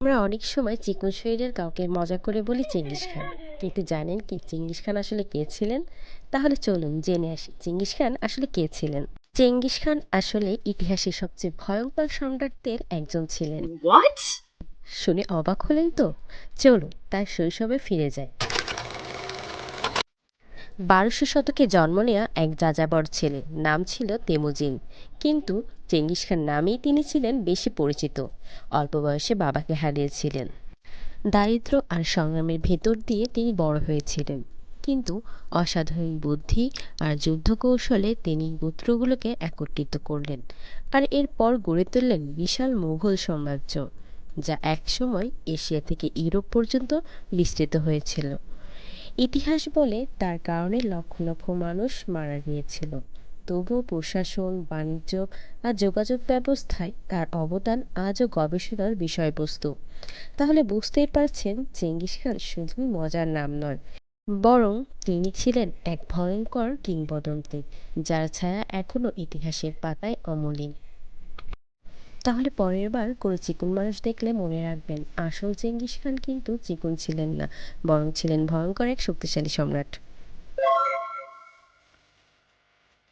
আমরা অনেক সময় চিকন শরীরের কাউকে মজা করে বলি চেঙ্গিস খান। কিন্তু জানেন কি চেঙ্গিস খান আসলে কে ছিলেন? তাহলে চলুন জেনে আসি চেঙ্গিস খান আসলে কে ছিলেন। চেঙ্গিস খান আসলে ইতিহাসের সবচেয়ে ভয়ঙ্কর সম্রাটদের একজন ছিলেন। What? শুনে অবাক হলেন তো? চলুন তার শৈশবে ফিরে যায়। 1200 শতকে জন্ম নেওয়া এক যাযাবর ছেলে, নাম ছিল তেমুজিন। কিন্তু চেঙ্গিস খান নামেই তিনি ছিলেন বেশি পরিচিত। অল্প বয়সে বাবাকে হারিয়েছিলেন। দারিদ্র্য আর সংগ্রামের ভেতর দিয়ে তিনি বড় হয়েছিলেন। কিন্তু অসাধারণ বুদ্ধি আর যুদ্ধকৌশলে তিনি গোত্রগুলোকে একত্রিত করলেন। আর এরপর গড়ে তুললেন বিশাল মুঘল সাম্রাজ্য, যা একসময় এশিয়া থেকে ইউরোপ পর্যন্ত বিস্তৃত হয়েছিল। ইতিহাস বলে তার কারণে লক্ষ লক্ষ মানুষ মারা গিয়েছিল। তবুও প্রশাসন, বাণিজ্য আর যোগাযোগ ব্যবস্থায় তার অবদান আজও গবেষণার বিষয়বস্তু। তাহলে বুঝতেই পারছেন চেঙ্গিস খান শুধু মজার নাম নয়, বরং তিনি ছিলেন এক ভয়ঙ্কর কিংবদন্তি, যার ছায়া এখনো ইতিহাসের পাতায় অমলিন। তাহলে পরের বার কোনো চিকন মানুষ দেখলে মনে রাখবেন আসল চেঙ্গিস খান কিন্তু চিকন ছিলেন না, বরং ছিলেন ভয়ঙ্কর এক শক্তিশালী সম্রাট।